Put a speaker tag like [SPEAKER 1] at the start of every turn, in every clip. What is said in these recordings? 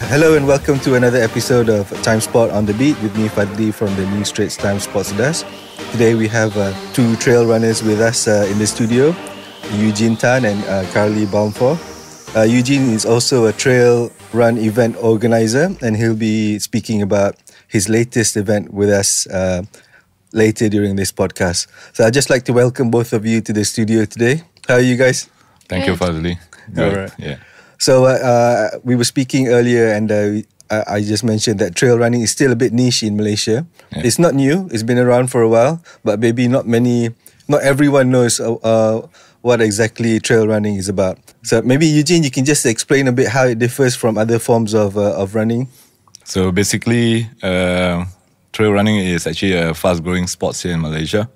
[SPEAKER 1] Hello and welcome to another episode of Timesport on the Beat with me, Fadli, from the New Straits Timesport desk. Today we have two trail runners with us in the studio, Ewegene Tan and Carly Balmforth. Eugene is also a trail run event organizer, and he'll be speaking about his latest event with us later during this podcast. So I'd just like to welcome both of you to the studio today. How are you guys?
[SPEAKER 2] Thank you, Fadli.
[SPEAKER 1] All right.
[SPEAKER 2] Yeah.
[SPEAKER 1] So we were speaking earlier, and I just mentioned that trail running is still a bit niche in Malaysia. Yeah. It's not new; it's been around for a while, but maybe not everyone knows what exactly trail running is about. So maybe Eugene, you can just explain a bit how it differs from other forms of running.
[SPEAKER 2] So basically, trail running is actually a fast-growing sport here in Malaysia.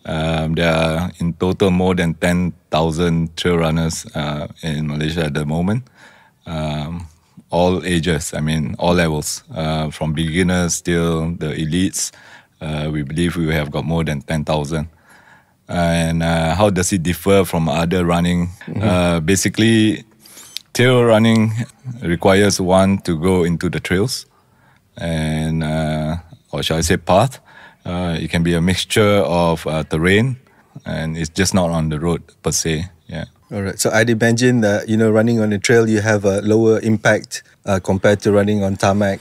[SPEAKER 2] There are in total more than 10,000 trail runners in Malaysia at the moment. All ages, all levels, from beginners till the elites. We believe we have got more than 10,000. And how does it differ from other running? Basically, trail running requires one to go into the trails, and or shall I say path. It can be a mixture of terrain, and it's just not on the road per se. Yeah.
[SPEAKER 1] All right. So I'd imagine that running on a trail, you have a lower impact compared to running on tarmac.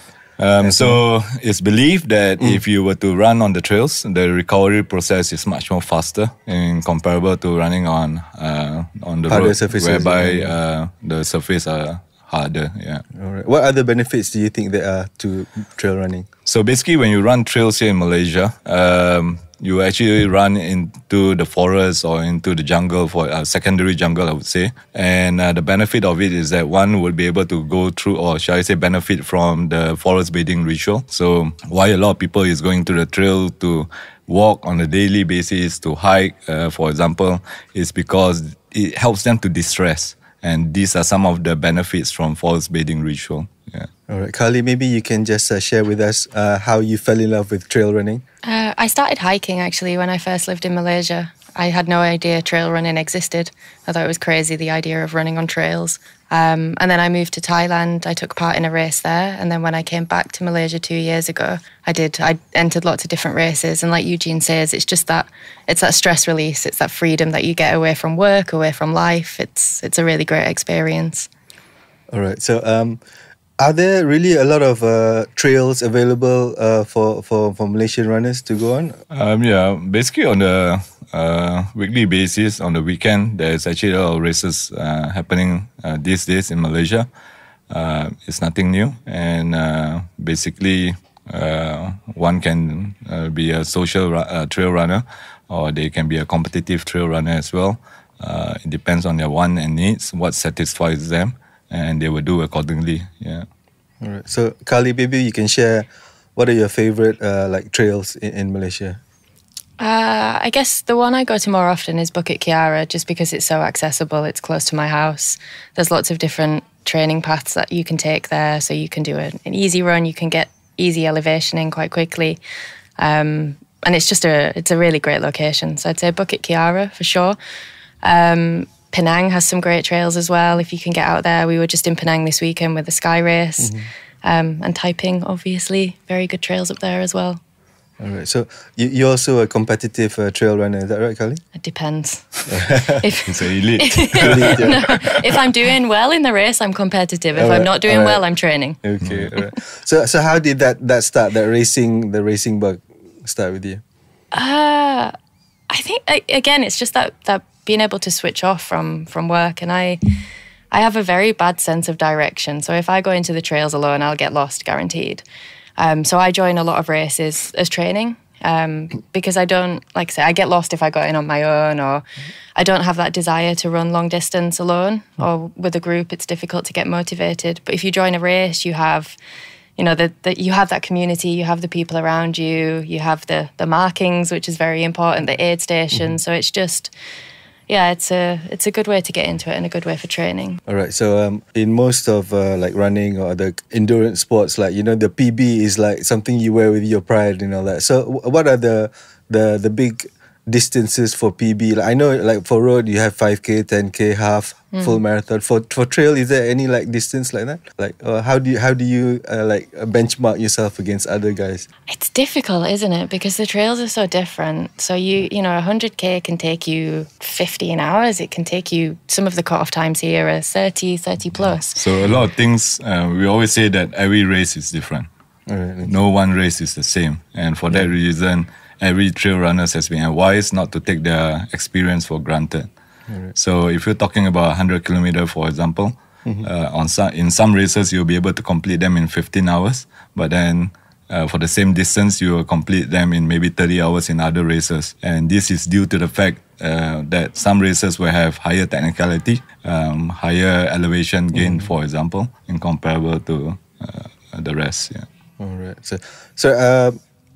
[SPEAKER 2] So it's believed that if you were to run on the trails, the recovery process is much more faster in comparable to running on the
[SPEAKER 1] harder
[SPEAKER 2] road,
[SPEAKER 1] surfaces,
[SPEAKER 2] whereby the surface are harder. Yeah.
[SPEAKER 1] All right. What other benefits do you think there are to trail running?
[SPEAKER 2] So basically, when you run trails here in Malaysia, you actually run into the forest or into the jungle, for a secondary jungle, I would say. And the benefit of it is that one would be able to go through, or shall I say, benefit from the forest bathing ritual. So why a lot of people is going to the trail to walk on a daily basis, to hike, for example, is because it helps them to distress. And these are some of the benefits from forest bathing ritual. Yeah.
[SPEAKER 1] All right, Carly, maybe you can just share with us how you fell in love with trail running.
[SPEAKER 3] I started hiking actually when I first lived in Malaysia. I had no idea trail running existed. I thought it was crazy, the idea of running on trails. And then I moved to Thailand. I took part in a race there. And then when I came back to Malaysia 2 years ago, I entered lots of different races. And like Eugene says, it's that stress release. It's that freedom that you get away from work, away from life. It's a really great experience.
[SPEAKER 1] All right. So are there really a lot of trails available for Malaysian runners to go on?
[SPEAKER 2] Yeah, basically on the weekly basis, on the weekend, there's actually a lot of races happening these days in Malaysia. It's nothing new, and basically one can be a social trail runner, or they can be a competitive trail runner as well. It depends on their want and needs, what satisfies them, and they will do accordingly. Yeah.
[SPEAKER 1] All right. So, Carly, maybe you can share what are your favorite trails in Malaysia?
[SPEAKER 3] I guess the one I go to more often is Bukit Kiara, just because it's so accessible. It's close to my house. There's lots of different training paths that you can take there. So you can do an easy run. You can get easy elevation in quite quickly. And it's a really great location. So I'd say Bukit Kiara for sure. Penang has some great trails as well, if you can get out there. We were just in Penang this weekend with the Sky Race. And Taiping, obviously. Very good trails up there as well.
[SPEAKER 1] All right. So you're also a competitive trail runner, is that right, Carly?
[SPEAKER 3] It depends.
[SPEAKER 2] It's an elite.
[SPEAKER 3] No, if I'm doing well in the race, I'm competitive. If I'm not doing well, I'm training.
[SPEAKER 1] Okay. All right. So how did that start? The racing bug start with you?
[SPEAKER 3] I think again, it's just that being able to switch off from work, and I have a very bad sense of direction. So if I go into the trails alone, I'll get lost, guaranteed. So I join a lot of races as training because I don't, like I say, I get lost if I go in on my own, or I don't have that desire to run long distance alone, or with a group. It's difficult to get motivated. But if you join a race, you have, you have that community, you have the people around you, you have the markings, which is very important, the aid station. So it's just, yeah, it's a good way to get into it and a good way for training.
[SPEAKER 1] All right. So in most of running or the endurance sports, the PB is like something you wear with your pride and all that. So what are the big distances for PB? Like, I know, like for road, you have 5K, 10K, half, full marathon. For trail, is there any like distance like that? Like, how do you benchmark yourself against other guys?
[SPEAKER 3] It's difficult, isn't it? Because the trails are so different. So you know, 100K can take you 15 hours. It can take you, some of the cut-off times here are 30 plus.
[SPEAKER 2] So a lot of things, we always say that every race is different.
[SPEAKER 1] Right.
[SPEAKER 2] No one race is the same. And for that reason, every trail runners has been advised not to take their experience for granted. Right. So if you're talking about 100 kilometer, for example, in some races, you'll be able to complete them in 15 hours. But then for the same distance, you will complete them in maybe 30 hours in other races. And this is due to the fact that some races will have higher technicality, higher elevation gain, for example, in comparable to the rest. Yeah.
[SPEAKER 1] All right. So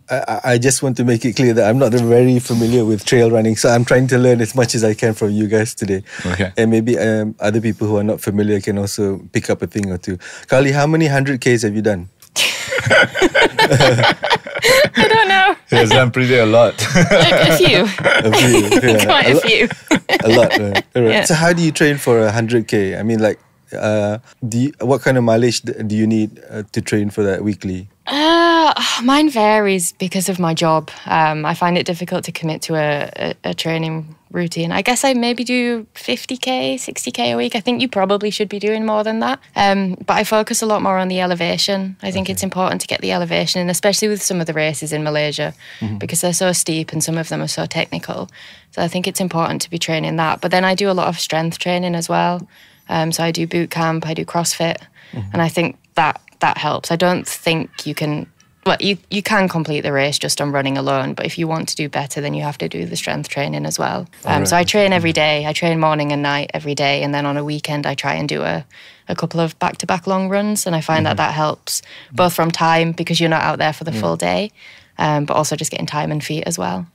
[SPEAKER 1] I just want to make it clear that I'm not very familiar with trail running, so I'm trying to learn as much as I can from you guys today.
[SPEAKER 2] Okay.
[SPEAKER 1] And maybe other people who are not familiar can also pick up a thing or two. Carly, how many 100Ks have you done?
[SPEAKER 3] I don't know.
[SPEAKER 2] Yes, I'm pretty a lot.
[SPEAKER 3] A few.
[SPEAKER 1] Yeah.
[SPEAKER 3] Quite a few.
[SPEAKER 1] A lot, right? All right.
[SPEAKER 3] Yeah.
[SPEAKER 1] So how do you train for 100K? I mean, like, what kind of mileage do you need to train for that weekly?
[SPEAKER 3] Mine varies because of my job. I find it difficult to commit to a training routine. I guess I maybe do 50K, 60K a week. I think you probably should be doing more than that. But I focus a lot more on the elevation. I think it's important to get the elevation, and especially with some of the races in Malaysia, because they're so steep and some of them are so technical. So I think it's important to be training that. But then I do a lot of strength training as well. So I do boot camp, I do CrossFit, and I think that helps. I don't think you can... Well, you can complete the race just on running alone, but if you want to do better, then you have to do the strength training as well. So I train every day. I train morning and night every day, and then on a weekend I try and do a couple of back-to-back long runs, and I find that helps, both from time, because you're not out there for the full day, but also just getting time and feet as well.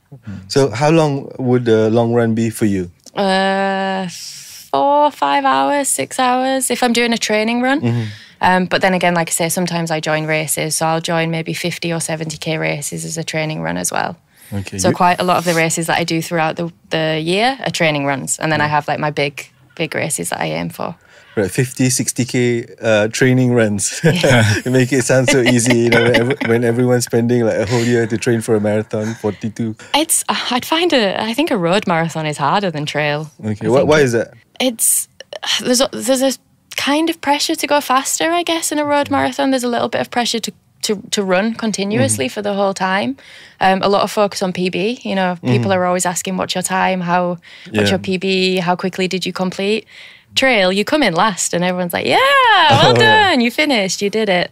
[SPEAKER 1] So how long would a long run be for you?
[SPEAKER 3] 4, 5 hours, 6 hours, if I'm doing a training run. But then again, like I say, sometimes I join races. So I'll join maybe 50 or 70K races as a training run as well.
[SPEAKER 1] Okay.
[SPEAKER 3] So quite a lot of the races that I do throughout the year are training runs. And then I have like my big races that I aim for.
[SPEAKER 1] Right, 50, 60K training runs. You make it sound so easy, you know, when everyone's spending like a whole year to train for a marathon, 42.
[SPEAKER 3] I think a road marathon is harder than trail.
[SPEAKER 1] Okay, why is that?
[SPEAKER 3] There's a kind of pressure to go faster, I guess, in a road marathon. There's a little bit of pressure to run continuously for the whole time. A lot of focus on PB. You know, people are always asking, what's your time? What's your PB? How quickly did you complete? Trail, you come in last and everyone's like, yeah, well done, you finished, you did it.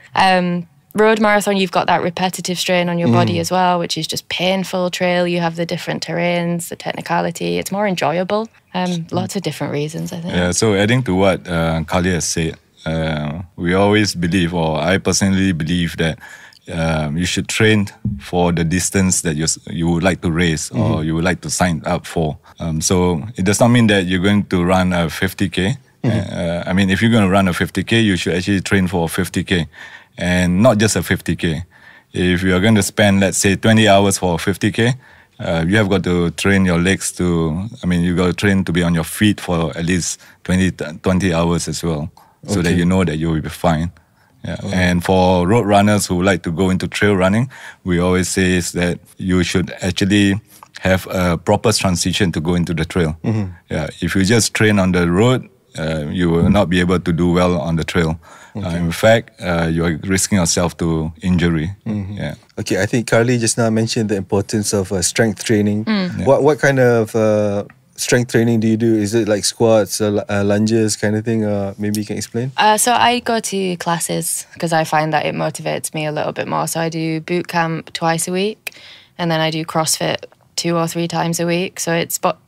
[SPEAKER 3] Road marathon, you've got that repetitive strain on your body as well, which is just painful. Trail, you have the different terrains, the technicality. It's more enjoyable. Lots of different reasons, I think.
[SPEAKER 2] Yeah, so adding to what Carly has said, we always believe, or I personally believe, that you should train for the distance that you would like to race or you would like to sign up for. So it does not mean that you're going to run a 50K. I mean, if you're going to run a 50K, you should actually train for a 50K. And not just a 50K. If you are going to spend, let's say, 20 hours for a 50K, you have got to train your legs you got to train to be on your feet for at least 20 hours as well, so that you know that you will be fine. Yeah. And for road runners who like to go into trail running, we always say is that you should actually have a proper transition to go into the trail. Yeah. If you just train on the road, you will not be able to do well on the trail. In fact, you are risking yourself to injury. Yeah.
[SPEAKER 1] Okay, I think Carly just now mentioned the importance of strength training. What kind of strength training do you do? Is it like squats, lunges kind of thing? Maybe you can explain?
[SPEAKER 3] So I go to classes because I find that it motivates me a little bit more. So I do boot camp twice a week, and then I do CrossFit 2 or 3 times a week. So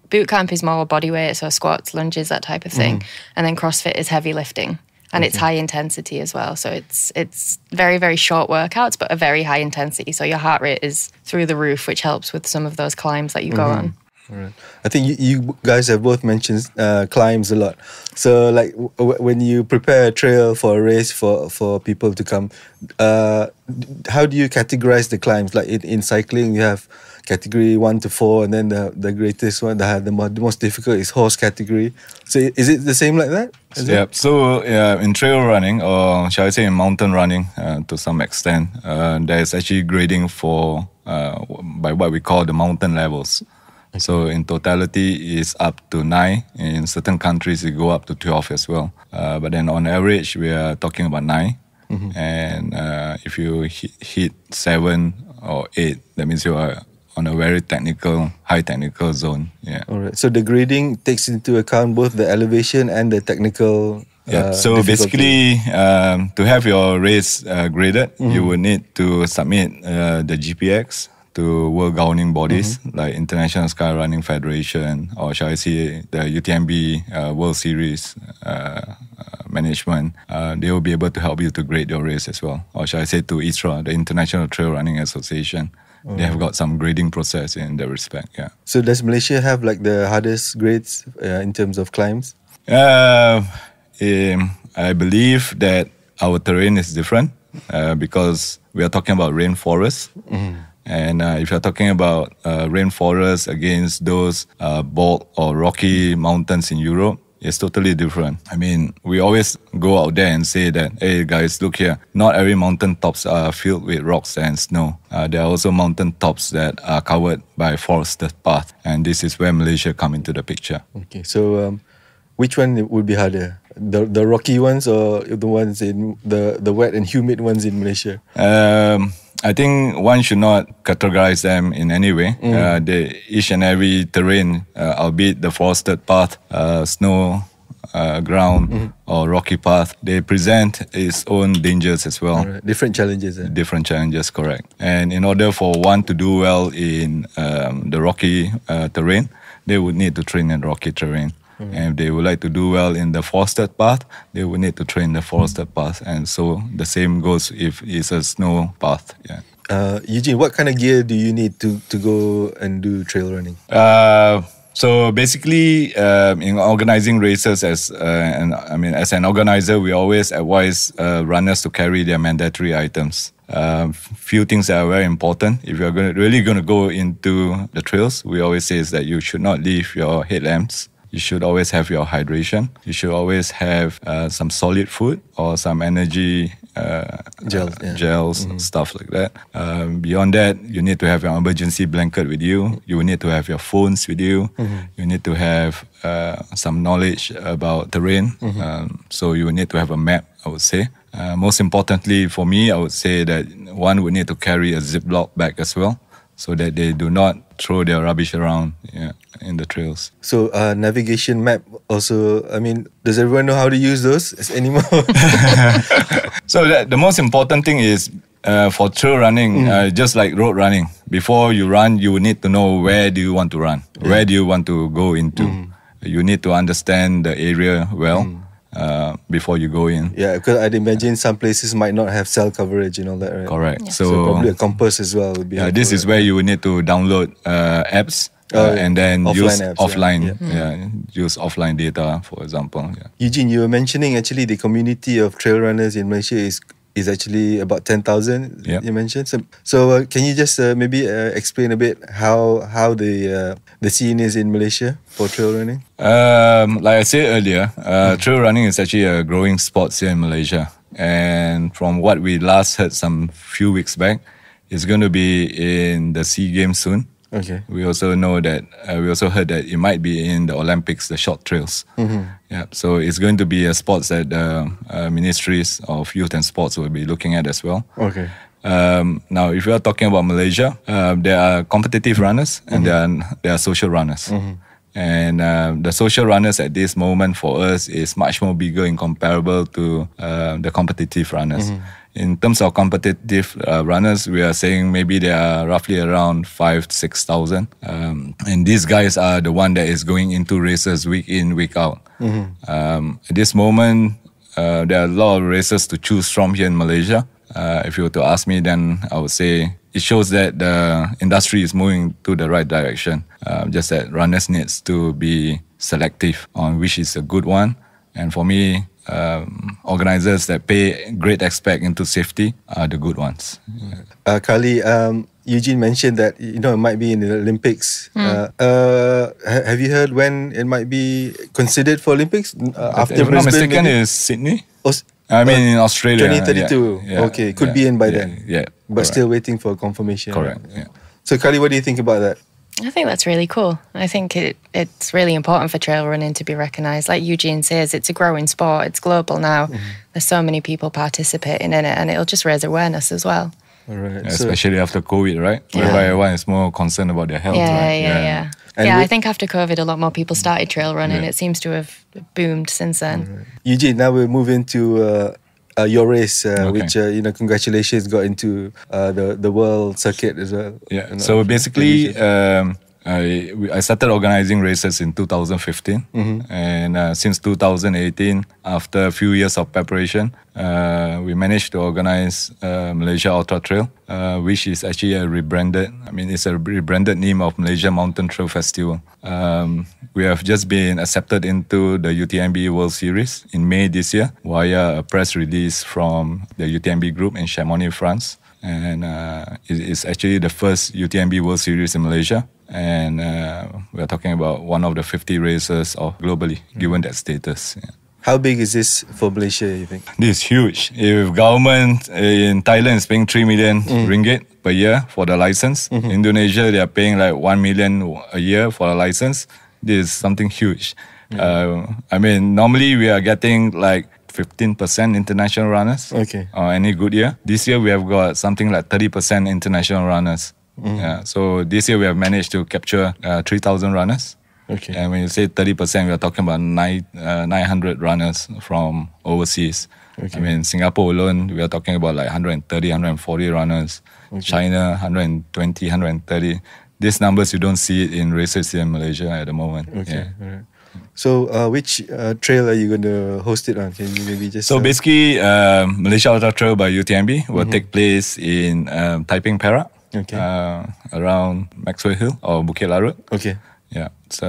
[SPEAKER 3] boot camp is more body weight, so squats, lunges, that type of thing. And then CrossFit is heavy lifting. And it's high intensity as well. So it's very, very short workouts, but a very high intensity. So your heart rate is through the roof, which helps with some of those climbs that you go on.
[SPEAKER 1] Right. I think you guys have both mentioned climbs a lot. So like when you prepare a trail for a race for people to come, how do you categorize the climbs? Like in cycling, you have category 1 to 4, and then the greatest one, the most difficult is horse category. So is it the same like that?
[SPEAKER 2] Yeah. So in trail running, or shall I say in mountain running, to some extent, there is actually grading for by what we call the mountain levels. So in totality, it's up to 9. In certain countries, it go up to 12 as well. But then on average, we are talking about 9. And if you hit 7 or 8, that means you are on a very high technical zone. Yeah.
[SPEAKER 1] All right. So the grading takes into account both the elevation and the technical.
[SPEAKER 2] So basically, to have your race graded, you will need to submit the GPX to world governing bodies like International Skyrunning Federation, or shall I say the UTMB World Series management. They will be able to help you to grade your race as well, or shall I say to ITRA, the International Trail Running Association. They have got some grading process in that respect. Yeah.
[SPEAKER 1] So does Malaysia have like the hardest grades in terms of climbs?
[SPEAKER 2] I believe that our terrain is different because we are talking about rainforest. And if you're talking about rainforest against those bald or rocky mountains in Europe, it's totally different. I mean, we always go out there and say that, hey guys, look here, not every mountain tops are filled with rocks and snow. There are also mountain tops that are covered by forested path. And this is where Malaysia come into the picture.
[SPEAKER 1] Okay, so which one would be harder? The rocky ones, or the ones in the wet and humid ones in Malaysia?
[SPEAKER 2] I think one should not categorize them in any way. Each and every terrain, albeit the forested path, snow ground, or rocky path, they present its own dangers as well.
[SPEAKER 1] Right. Different challenges.
[SPEAKER 2] Different challenges, correct. And in order for one to do well in the rocky terrain, they would need to train in rocky terrain. And if they would like to do well in the forested path, they would need to train the forested path. And so the same goes if it's a snow path. Yeah.
[SPEAKER 1] Eugene, what kind of gear do you need to go and do trail running?
[SPEAKER 2] So basically, in organizing races, as an organizer, we always advise runners to carry their mandatory items. Few things that are very important. If you're really going to go into the trails, we always say is that you should not leave your headlamps. You should always have your hydration. You should always have some solid food or some energy gels, stuff like that. Beyond that, you need to have your emergency blanket with you. You will need to have your phones with you. You need to have some knowledge about terrain. So you will need to have a map, I would say. Most importantly for me, I would say that one would need to carry a Ziploc bag as well, so that they do not throw their rubbish around in the trails. So
[SPEAKER 1] navigation map also, I mean, does everyone know how to use those anymore?
[SPEAKER 2] So the most important thing is for trail running, just like road running, before you run, you need to know where do you want to run, where do you want to go into. You need to understand the area well. Before you go in.
[SPEAKER 1] Yeah, because I'd imagine some places might not have cell coverage and all that, right?
[SPEAKER 2] Correct.
[SPEAKER 1] Yeah. So probably a compass as well would be helpful.
[SPEAKER 2] This is where you would need to download apps and then use
[SPEAKER 1] apps,
[SPEAKER 2] offline. Use offline data, for example.
[SPEAKER 1] Eugene, you were mentioning actually the community of trail runners in Malaysia is actually about 10,000. You mentioned. So can you just maybe explain a bit how the scene is in Malaysia for trail running?
[SPEAKER 2] Like I said earlier, trail running is actually a growing sport here in Malaysia. And from what we last heard some few weeks back, it's going to be in the SEA Games soon.
[SPEAKER 1] Okay.
[SPEAKER 2] We also know that we also heard that it might be in the Olympics, the short trails. Yeah, so it's going to be a sports that the ministries of youth and sports will be looking at as well.
[SPEAKER 1] Okay.
[SPEAKER 2] Now, if you are talking about Malaysia, there are competitive runners and there are social runners. And the social runners at this moment for us is much more bigger in comparable to the competitive runners. In terms of competitive runners, we are saying maybe there are roughly around 5,000 to 6,000. And these guys are the one that is going into races week in, week out. At this moment, there are a lot of races to choose from here in Malaysia. if you were to ask me, then I would say it shows that the industry is moving to the right direction. Just that runners needs to be selective on which is a good one. And for me, organisers that pay great aspect into safety are the good ones.
[SPEAKER 1] Carly, Eugene mentioned that it might be in the Olympics. Have you heard when it might be considered for Olympics? After
[SPEAKER 2] if I'm not
[SPEAKER 1] Brisbane,
[SPEAKER 2] mistaken,
[SPEAKER 1] maybe?
[SPEAKER 2] is Sydney. I mean, in Australia.
[SPEAKER 1] 2032. Okay, could be in by then.
[SPEAKER 2] Yeah,
[SPEAKER 1] but still waiting for confirmation.
[SPEAKER 2] Correct. Yeah.
[SPEAKER 1] So, Carly, what do you think about that?
[SPEAKER 3] I think that's really cool. I think it's really important for trail running to be recognised. Like Eugene says, it's a growing sport. It's global now. There's so many people participating in it, and it'll just raise awareness as well.
[SPEAKER 1] All right.
[SPEAKER 2] Especially after COVID, right?
[SPEAKER 3] Yeah.
[SPEAKER 2] Whereby everyone is more concerned about their health, right?
[SPEAKER 3] Yeah.
[SPEAKER 1] And
[SPEAKER 3] I think after COVID, a lot more people started trail running. It seems to have boomed since then.
[SPEAKER 1] Eugene, now we'll move into your race, which congratulations, got into the world circuit as well.
[SPEAKER 2] Yeah. So basically, I started organizing races in 2015, and since 2018, after a few years of preparation, we managed to organize Malaysia Ultra-Trail, which is actually it's a rebranded name of Malaysia Mountain Trail Festival. We have just been accepted into the UTMB World Series in May this year via a press release from the UTMB group in Chamonix, France. And it is actually the first UTMB World Series in Malaysia. And we're talking about one of the 50 races globally, given that status. Yeah.
[SPEAKER 1] How big is this for Malaysia, you think?
[SPEAKER 2] This is huge. If government in Thailand is paying 3 million ringgit per year for the license, Indonesia, they are paying like 1 million a year for a license. This is something huge. Normally we are getting like 15% international runners. Okay. Any good year. This year we have got something like 30% international runners. So this year we have managed to capture 3,000 runners. Okay. And when you say 30%, we are talking about 900 runners from overseas. Okay. Singapore alone, we are talking about like 130, 140 runners. Okay. China, 120, 130. These numbers, you don't see it in races here in Malaysia at the moment.
[SPEAKER 1] Okay. Yeah. All right. So, which trail are you going to host it on? Can you maybe just...
[SPEAKER 2] So basically, Malaysia Ultra-Trail by UTMB will take place in Taiping, Perak. Okay. Around Maxwell Hill or Bukit Larut. Okay. Yeah. So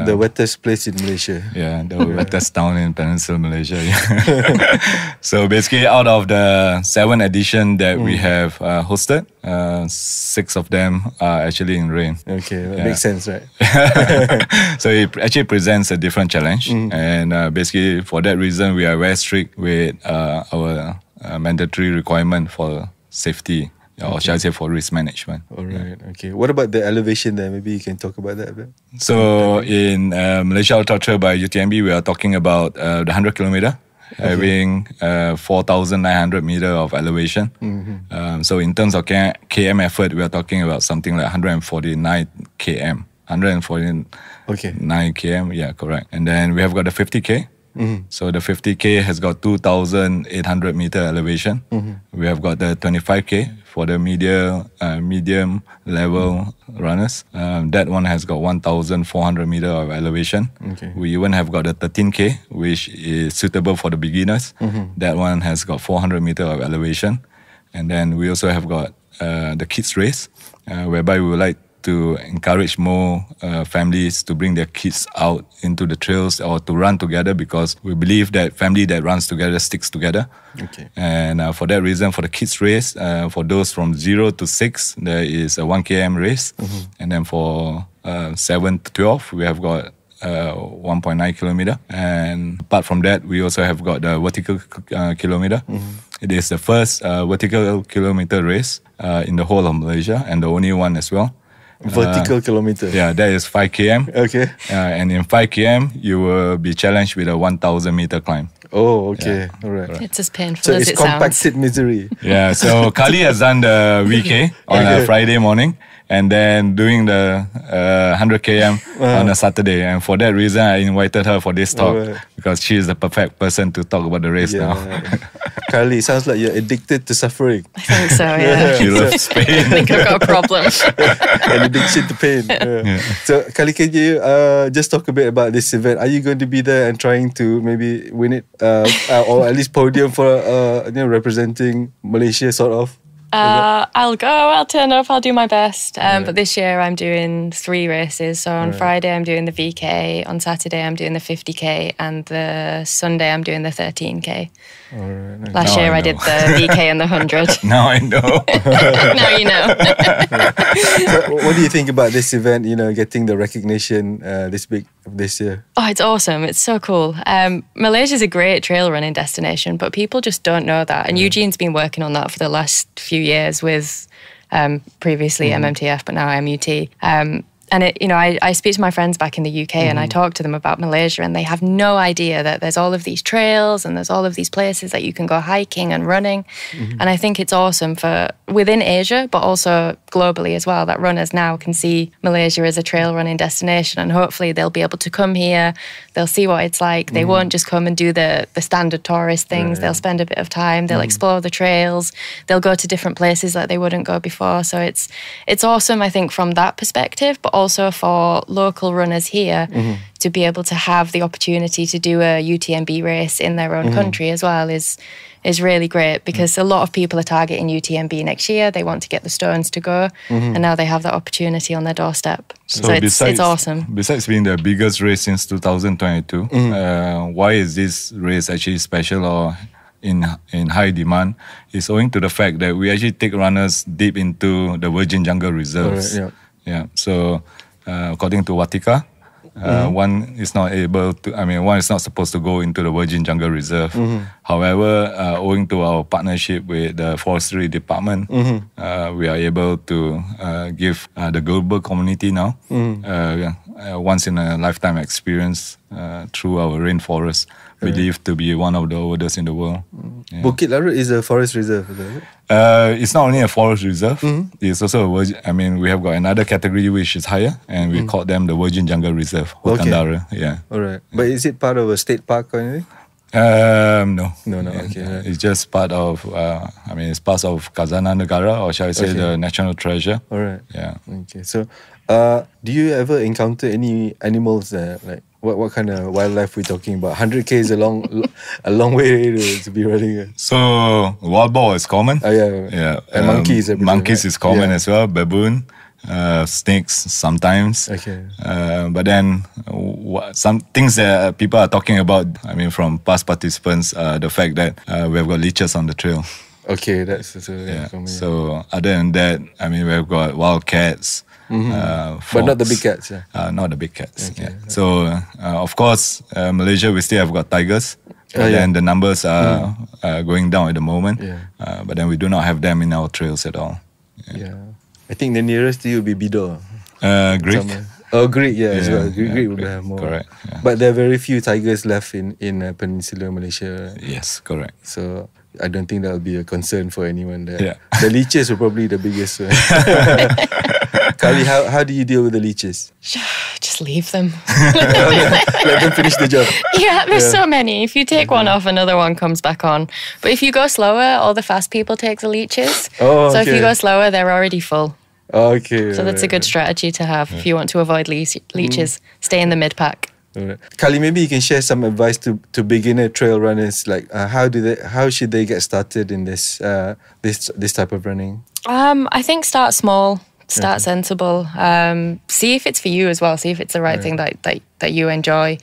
[SPEAKER 1] the wettest place in Malaysia.
[SPEAKER 2] Yeah, the wettest town in Peninsular Malaysia. Yeah. So basically, out of the 7 editions that we have hosted, 6 of them are actually in rain.
[SPEAKER 1] Okay, that makes sense, right?
[SPEAKER 2] So it actually presents a different challenge, and basically for that reason, we are very strict with our mandatory requirement for safety. Or shall I say for risk management.
[SPEAKER 1] All right, okay. What about the elevation there? Maybe you can talk about that a bit.
[SPEAKER 2] So in Malaysia Ultra-Trail by UTMB, we are talking about the 100 kilometer, having 4,900 meter of elevation. So in terms of km effort, we are talking about something like 149 km. 149 km, yeah, correct. And then we have got the 50k. So the 50k has got 2,800 meter elevation. We have got the 25k for the medium level runners. That one has got 1,400 meter of elevation. We even have got the 13k, which is suitable for the beginners. That one has got 400 meter of elevation. And then we also have got the kids race, whereby we would like to encourage more families to bring their kids out into the trails or to run together, because we believe that family that runs together sticks together. Okay. And for that reason, for the kids race, for those from 0 to 6, there is a 1 km race. And then for 7 to 12, we have got 1.9 kilometer. And apart from that, we also have got the vertical kilometer. It is the first vertical kilometer race in the whole of Malaysia, and the only one as well.
[SPEAKER 1] Vertical kilometer.
[SPEAKER 2] Yeah, that is 5 km. Okay. And in 5 km, you will be challenged with a 1,000 meter climb.
[SPEAKER 1] Oh, okay. Yeah. All right.
[SPEAKER 3] It's as painful
[SPEAKER 1] so
[SPEAKER 3] as
[SPEAKER 1] it sounds. So it's compacted misery.
[SPEAKER 2] Yeah, so Carly has done the VK on a Friday morning, and then doing the 100 km on a Saturday. And for that reason, I invited her for this talk, because she is the perfect person to talk about the race now.
[SPEAKER 1] Carly, sounds like you're addicted to suffering.
[SPEAKER 3] I think so, yeah.
[SPEAKER 2] She loves
[SPEAKER 3] I
[SPEAKER 2] pain.
[SPEAKER 3] think I've got a problem.
[SPEAKER 1] An addiction to pain. Yeah. So, Carly, can you just talk a bit about this event? Are you going to be there and trying to maybe win it, or at least podium for representing Malaysia, sort of?
[SPEAKER 3] I'll go, I'll turn up, I'll do my best. But this year I'm doing 3 races. So on Friday I'm doing the VK, on Saturday I'm doing the 50k, and the Sunday I'm doing the 13k.
[SPEAKER 1] Alright.
[SPEAKER 3] Last year I did the VK and the 100.
[SPEAKER 2] Now I know.
[SPEAKER 3] Now you know.
[SPEAKER 1] So what do you think about this event, getting the recognition this big this year?
[SPEAKER 3] Oh, it's awesome. It's so cool. Malaysia's a great trail running destination, but people just don't know that. And Eugene's been working on that for the last few years with previously MMTF, but now MUT. And I speak to my friends back in the UK and I talk to them about Malaysia, and they have no idea that there's all of these trails and there's all of these places that you can go hiking and running. And I think it's awesome for within Asia, but also globally as well, that runners now can see Malaysia as a trail running destination, and hopefully they'll be able to come here, they'll see what it's like. They won't just come and do the standard tourist things. They'll spend a bit of time, they'll explore the trails, they'll go to different places that they wouldn't go before. So it's awesome, I think, from that perspective, but also for local runners here to be able to have the opportunity to do a UTMB race in their own country as well is really great, because a lot of people are targeting UTMB next year. They want to get the stones to go, and now they have that opportunity on their doorstep. So it's awesome.
[SPEAKER 2] Besides being the biggest race since 2022, why is this race actually special or in high demand? Is owing to the fact that we actually take runners deep into the virgin jungle reserves. So according to Watika, one is not one is not supposed to go into the virgin jungle reserve. However, owing to our partnership with the forestry department, we are able to give the global community now once in a lifetime experience through our rainforest, believed to be one of the oldest in the world.
[SPEAKER 1] Bukit Larut is a forest reserve, is it?
[SPEAKER 2] It's not only a forest reserve, it's also a virgin, we have got another category which is higher, and we call them the Virgin Jungle Reserve, Hutandara. Yeah.
[SPEAKER 1] Alright. But is it part of a state park or anything?
[SPEAKER 2] No.
[SPEAKER 1] Okay.
[SPEAKER 2] It's just part of, it's part of Khazanah Negara, or shall I say the national treasure.
[SPEAKER 1] Alright.
[SPEAKER 2] Yeah.
[SPEAKER 1] Okay. So, do you ever encounter any animals there? Like, what kind of wildlife we're talking about? 100k is a long way to be running.
[SPEAKER 2] So, wild boar is common.
[SPEAKER 1] Yeah. And monkeys.
[SPEAKER 2] Monkeys is common as well. Baboon. Snakes sometimes.
[SPEAKER 1] Okay.
[SPEAKER 2] But then some things that people are talking about, from past participants, the fact that we have got leeches on the trail.
[SPEAKER 1] Okay, that's common.
[SPEAKER 2] So other than that, we've got wild cats.
[SPEAKER 1] But not the big cats.
[SPEAKER 2] Not the big cats.
[SPEAKER 1] Okay.
[SPEAKER 2] So of course, Malaysia, we still have got tigers. And the numbers are going down at the moment. But then we do not have them in our trails at all.
[SPEAKER 1] I think the nearest to you would be Bidor.
[SPEAKER 2] Greek.
[SPEAKER 1] Greek, as well. Greek would have more.
[SPEAKER 2] Correct.
[SPEAKER 1] But there are very few tigers left in Peninsular Malaysia.
[SPEAKER 2] Yes, correct.
[SPEAKER 1] So I don't think that will be a concern for anyone there.
[SPEAKER 2] Yeah.
[SPEAKER 1] The leeches were probably the biggest one. Carly, how do you deal with the leeches?
[SPEAKER 3] Just leave them.
[SPEAKER 1] Let them finish the job.
[SPEAKER 3] Yeah, there's so many. If you take one off, another one comes back on. But if you go slower, all the fast people take the leeches. So if you go slower, they're already full.
[SPEAKER 1] Okay.
[SPEAKER 3] So that's a good strategy to have if you want to avoid leeches. Stay in the mid-pack.
[SPEAKER 1] Carly, maybe you can share some advice to beginner trail runners. Like, how should they get started in this type of running?
[SPEAKER 3] I think start small, start sensible. See if it's for you as well. See if it's the right thing that you enjoy.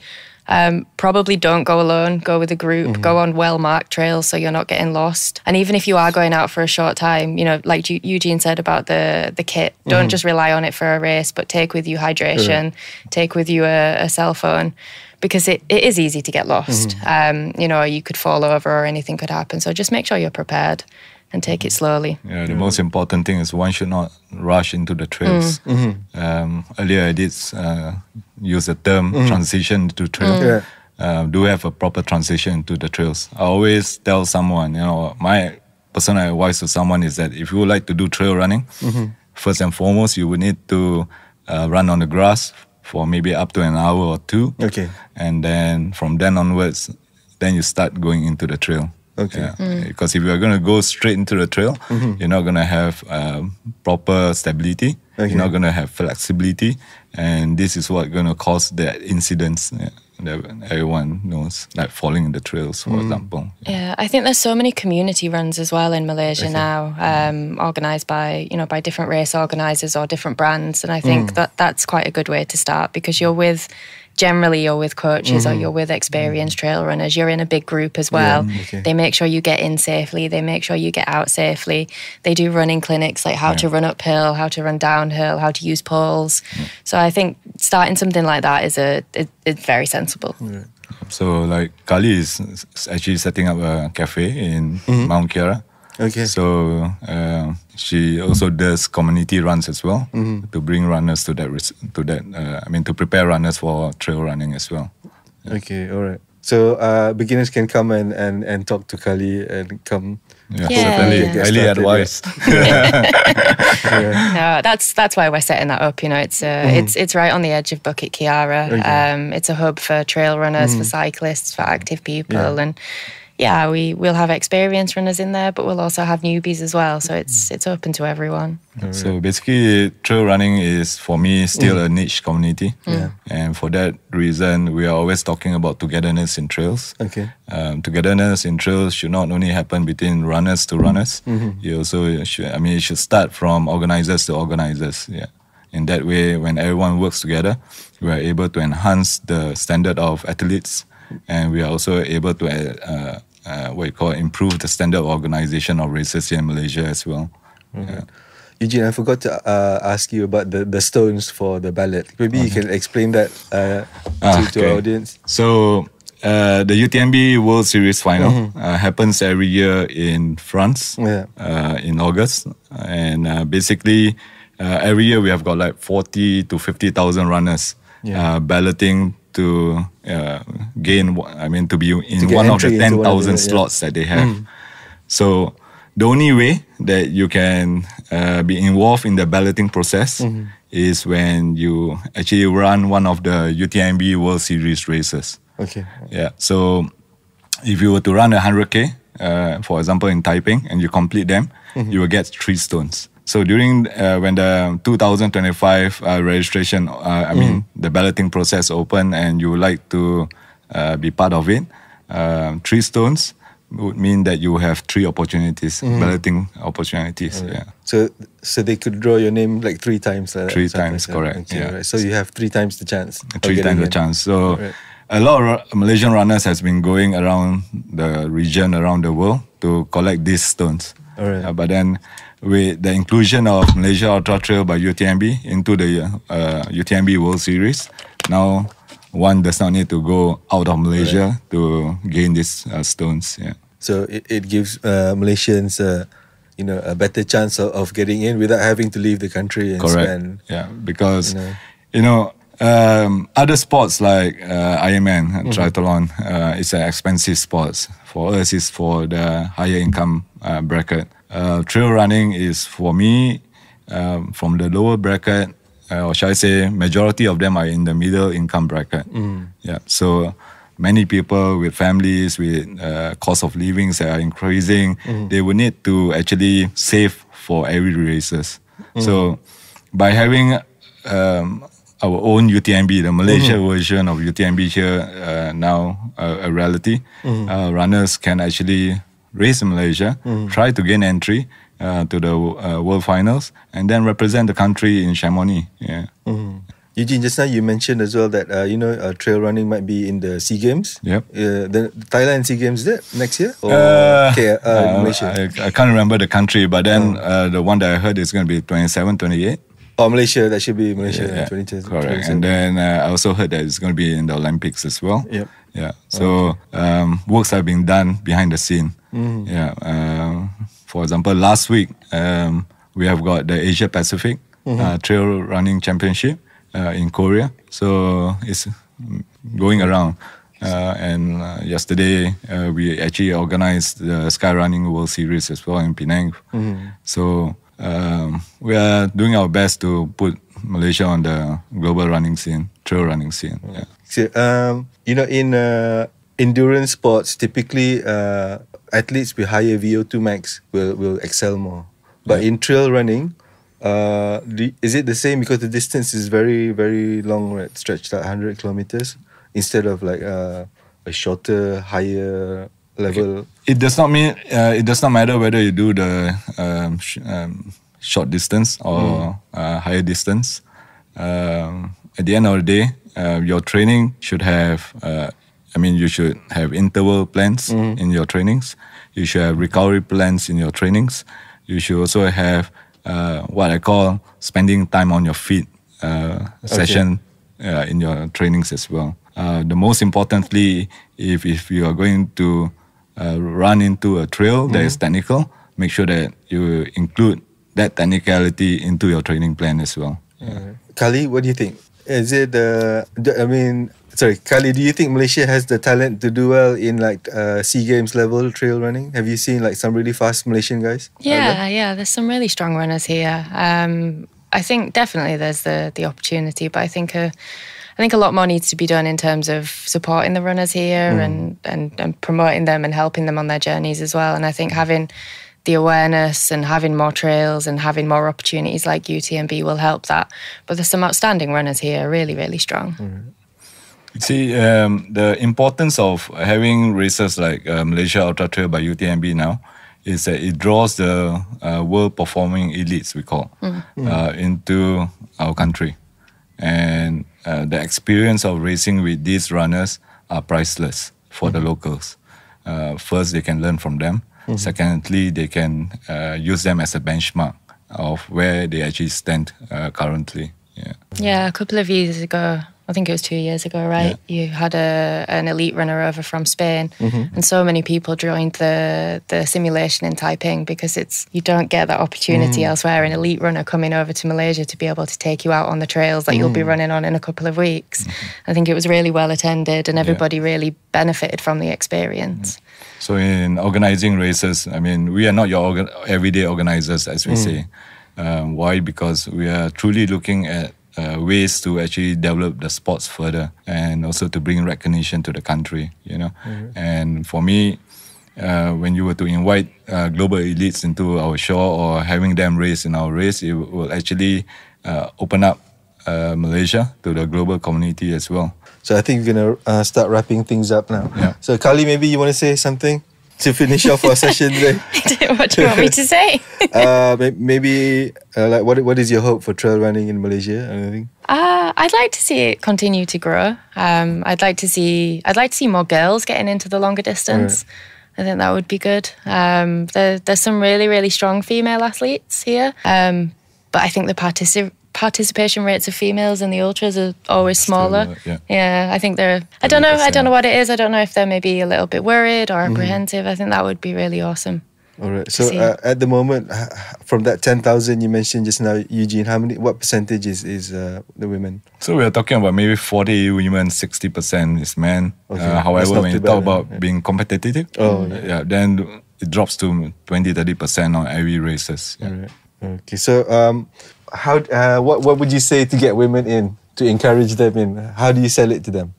[SPEAKER 3] Probably don't go alone. Go with a group. Go on well-marked trails so you're not getting lost. And even if you are going out for a short time, like Eugene said about the kit, don't just rely on it for a race, but take with you hydration, take with you a cell phone, because it is easy to get lost. You could fall over or anything could happen. So just make sure you're prepared and take it slowly.
[SPEAKER 2] Yeah, the most important thing is one should not rush into the trails. Earlier I did use the term transition to trail. Do have a proper transition to the trails. I always tell someone, my personal advice to someone is that if you would like to do trail running, first and foremost, you would need to run on the grass for maybe up to an hour or two.
[SPEAKER 1] Okay.
[SPEAKER 2] And then from then onwards, then you start going into the trail.
[SPEAKER 1] Okay.
[SPEAKER 2] Because if you are going to go straight into the trail, you're not going to have proper stability.
[SPEAKER 1] Okay.
[SPEAKER 2] You're not going to have flexibility, and this is what going to cause the incidents that everyone knows, like falling in the trails, for example.
[SPEAKER 3] Yeah, I think there's so many community runs as well in Malaysia now, organised by by different race organisers or different brands, and I think that's quite a good way to start, because you're with coaches or you're with experienced trail runners. You're in a big group as well. They make sure you get in safely. They make sure you get out safely. They do running clinics, like how to run uphill, how to run downhill, how to use poles. So I think starting something like that is very sensible.
[SPEAKER 2] So like Carly is actually setting up a cafe in Mount Kiara.
[SPEAKER 1] Okay.
[SPEAKER 2] So she also does community runs as well to bring runners to to prepare runners for trail running as well.
[SPEAKER 1] Okay, all right. So beginners can come and talk to Carly and come.
[SPEAKER 2] Certainly, highly advised.
[SPEAKER 3] No, that's why we're setting that up. It's right on the edge of Bukit Kiara. It's a hub for trail runners, for cyclists, for active people, and we'll have experienced runners in there, but we'll also have newbies as well. So it's open to everyone.
[SPEAKER 2] So basically, trail running is, for me, still a niche community. And for that reason, we are always talking about togetherness in trails.
[SPEAKER 1] Okay.
[SPEAKER 2] Togetherness in trails should not only happen between runners to runners. It should start from organisers to organisers. Yeah. In that way, when everyone works together, we are able to enhance the standard of athletes, and we are also able to improve the standard of organisation of races here in Malaysia as well.
[SPEAKER 1] Eugene, I forgot to ask you about the stones for the ballot. Maybe you can explain that to our audience.
[SPEAKER 2] So the UTMB World Series final happens every year in France in August, and basically every year we have got like 40 to 50,000 runners balloting to to be in one of the 10,000 slots that they have. So the only way that you can be involved in the balloting process is when you actually run one of the UTMB World Series races.
[SPEAKER 1] Okay.
[SPEAKER 2] Yeah. So if you were to run 100K, for example, in Taiping, and you complete them, you will get 3 stones. So during when the 2025 registration, the balloting process open, and you would like to be part of it, 3 stones would mean that you have 3 opportunities, balloting opportunities.
[SPEAKER 1] Right. So they could draw your name like 3 times.
[SPEAKER 2] 3 times, correct.
[SPEAKER 1] Okay, right. So you have 3 times the chance.
[SPEAKER 2] 3 times the chance. So a lot of Malaysian runners has been going around the region, around the world, to collect these stones.
[SPEAKER 1] All right.
[SPEAKER 2] But then, with the inclusion of Malaysia Ultra-Trail by UTMB into the UTMB World Series, now one does not need to go out of Malaysia to gain these stones. Yeah.
[SPEAKER 1] So it gives Malaysians a better chance of getting in without having to leave the country and spend.
[SPEAKER 2] Yeah, because other sports like Ironman, triathlon, it's an expensive sport. For us, it's for the higher income bracket. Trail running is, for me, from the lower bracket, or shall I say, majority of them are in the middle income bracket. Yeah, so many people with families, with cost of livings that are increasing, they will need to actually save for every races. So by having our own UTMB, the Malaysia version of UTMB here now a reality, runners can actually race in Malaysia, try to gain entry to the World Finals, and then represent the country in Chamonix. Yeah.
[SPEAKER 1] Eugene, just now you mentioned as well that trail running might be in the SEA Games.
[SPEAKER 2] Yep.
[SPEAKER 1] The Thailand SEA Games there next year, or Malaysia?
[SPEAKER 2] I can't remember the country, but then the one that I heard is going to be 27, 28.
[SPEAKER 1] Oh, Malaysia, that should be Malaysia. 22,
[SPEAKER 2] correct. And then I also heard that it's going to be in the Olympics as well.
[SPEAKER 1] Yep.
[SPEAKER 2] Yeah. So works are being done behind the scene. Yeah. For example, last week we have got the Asia Pacific Trail Running Championship in Korea. So it's going around. And yesterday we actually organized the Sky Running World Series as well in Penang. So we are doing our best to put Malaysia on the global running scene, trail running scene. Yeah.
[SPEAKER 1] So, in endurance sports, typically athletes with higher VO2 max will excel more. But in trail running, is it the same because the distance is very, very long, right? Stretched out 100 kilometers instead of like a shorter, higher level?
[SPEAKER 2] It does not mean it does not matter whether you do the short distance or higher distance. At the end of the day, your training should have. You should have interval plans in your trainings. You should have recovery plans in your trainings. You should also have what I call spending time on your feet session in your trainings as well. The most importantly, if you are going to run into a trail that is technical, make sure that you include that technicality into your training plan as well.
[SPEAKER 1] Carly, what do you think? Is it Carly, do you think Malaysia has the talent to do well in like SEA Games level trail running? Have you seen like some really fast Malaysian guys?
[SPEAKER 3] Yeah, there's some really strong runners here. I think definitely there's the opportunity, but I think a lot more needs to be done in terms of supporting the runners here and promoting them and helping them on their journeys as well. And I think having the awareness and having more trails and having more opportunities like UTMB will help that. But there's some outstanding runners here, really, really strong.
[SPEAKER 2] You see, the importance of having races like Malaysia Ultra-Trail by UTMB now is that it draws the world performing elites, we call, into our country. And the experience of racing with these runners are priceless for the locals. First, they can learn from them. Secondly, they can use them as a benchmark of where they actually stand currently.
[SPEAKER 3] Yeah, a couple of years ago, I think it was 2 years ago, right? Yeah. You had an elite runner over from Spain, and so many people joined the simulation in Taiping because you don't get that opportunity elsewhere. An elite runner coming over to Malaysia to be able to take you out on the trails that you'll be running on in a couple of weeks. I think it was really well attended, and everybody really benefited from the experience.
[SPEAKER 2] So in organizing races, we are not your everyday organizers, as we say. Why? Because we are truly looking at ways to actually develop the sports further and also to bring recognition to the country, And for me, when you were to invite global elites into our show or having them race in our race, it will actually open up Malaysia to the global community as well.
[SPEAKER 1] So I think we're going to start wrapping things up now.
[SPEAKER 2] Yeah.
[SPEAKER 1] So Carly, maybe you want to say something to finish off our session today?
[SPEAKER 3] What do you want me to say?
[SPEAKER 1] Maybe what is your hope for trail running in Malaysia?
[SPEAKER 3] I'd like to see it continue to grow. I'd like to see more girls getting into the longer distance. Right. I think that would be good. There's some really, really strong female athletes here, but I think the participation rates of females in the ultras are always smaller. I think they're. I don't know what it is. I don't know if they're maybe a little bit worried or apprehensive. I think that would be really awesome.
[SPEAKER 1] All right. So at the moment, from that 10,000 you mentioned just now, Eugene, what percentage is the women?
[SPEAKER 2] So we are talking about maybe 40 women, 60% is men. However, when you talk about being competitive, then it drops to 20-30% on every races.
[SPEAKER 1] All right. Okay. So what would you say to get women in, to encourage them in? How do you sell it to them?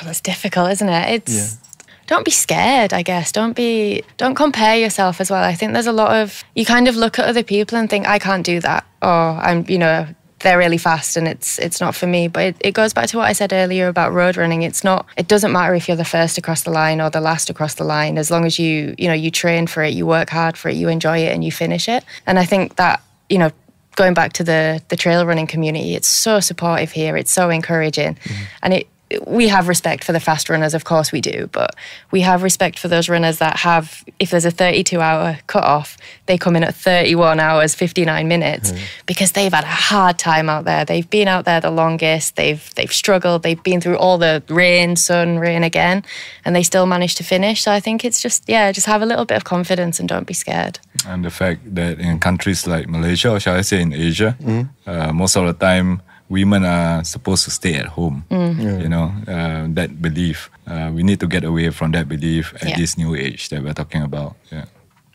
[SPEAKER 3] It's difficult, isn't it? Don't be scared, I guess. Don't compare yourself as well. I think there's a lot of, you kind of look at other people and think, I can't do that. Or they're really fast and it's not for me. But it goes back to what I said earlier about road running. It doesn't matter if you're the first across the line or the last across the line, as long as you train for it, you work hard for it, you enjoy it and you finish it. And I think that, going back to the trail running community, it's so supportive here. It's so encouraging. And we have respect for the fast runners, of course we do, but we have respect for those runners that have, if there's a 32-hour cut-off, they come in at 31 hours, 59 minutes, because they've had a hard time out there. They've been out there the longest, they've struggled, they've been through all the rain again, and they still manage to finish. So I think it's just have a little bit of confidence and don't be scared. And
[SPEAKER 2] the fact that in countries like Malaysia, or shall I say in Asia, most of the time, women are supposed to stay at home. That belief. We need to get away from that belief at this new age that we're talking about. Yeah.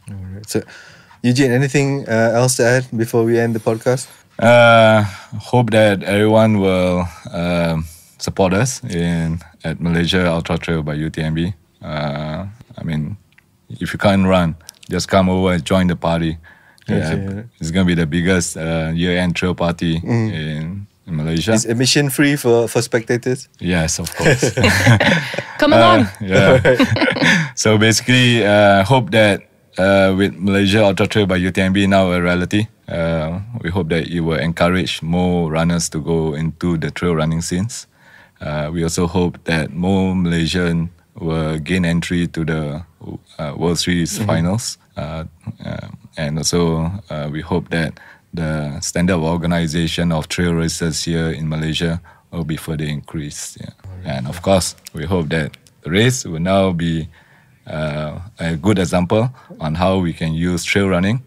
[SPEAKER 1] All right. So, Eugene, anything else to add before we end the podcast?
[SPEAKER 2] Hope that everyone will support us at Malaysia Ultra-Trail by UTMB. if you can't run, just come over and join the party.
[SPEAKER 1] Okay.
[SPEAKER 2] It's going to be the biggest year-end trail party in Malaysia.
[SPEAKER 1] Is admission free for spectators?
[SPEAKER 2] Yes, of course.
[SPEAKER 3] Come along.
[SPEAKER 2] So basically, hope that with Malaysia Ultra-Trail by UTMB now a reality, we hope that it will encourage more runners to go into the trail running scenes. We also hope that more Malaysians will gain entry to the World Series finals. And also, we hope that the standard of organization of trail races here in Malaysia will be further increased. And of course, we hope that the race will now be a good example on how we can use trail running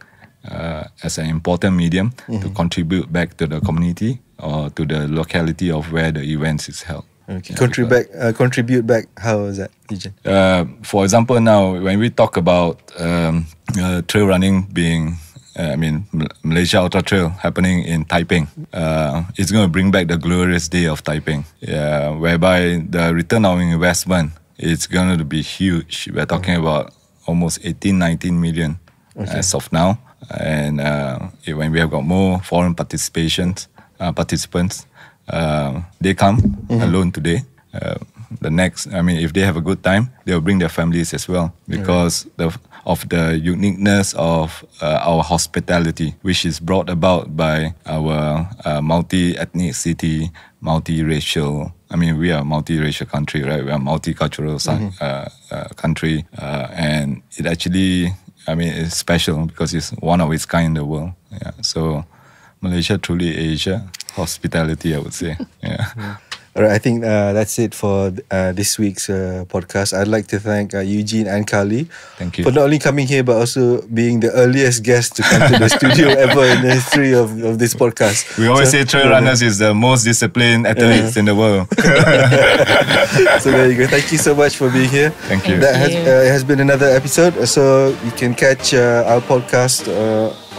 [SPEAKER 2] as an important medium to contribute back to the community or to the locality of where the events is held.
[SPEAKER 1] Okay. Contribute back. How is that, Ewegene?
[SPEAKER 2] For example, now when we talk about trail running being, Malaysia Ultra-Trail happening in Taiping, it's going to bring back the glorious day of Taiping, whereby the return on investment is going to be huge. We're talking about almost 18-19 million as of now. And when we have got more foreign participants, they come alone today. If they have a good time, they'll bring their families as well because of the uniqueness of our hospitality, which is brought about by our multi-ethnicity, multi-racial. We are a multi-racial country, right? We are a multicultural country, and it actually, it's special because it's one of its kind in the world. So Malaysia truly Asia hospitality, I would say.
[SPEAKER 1] All right, I think that's it for this week's podcast. I'd like to thank Ewegene and Carly.
[SPEAKER 2] Thank you
[SPEAKER 1] for not only coming here but also being the earliest guest to come to the studio ever in the history of this podcast.
[SPEAKER 2] We always say trail runners is the most disciplined athletes in the world.
[SPEAKER 1] So there you go. Thank you so much for being here.
[SPEAKER 2] Thank you.
[SPEAKER 1] That has been another episode. So you can catch our podcast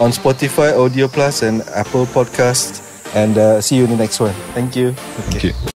[SPEAKER 1] on Spotify, Audio Plus, and Apple Podcasts. And see you in the next one. Thank you.
[SPEAKER 2] Thank you.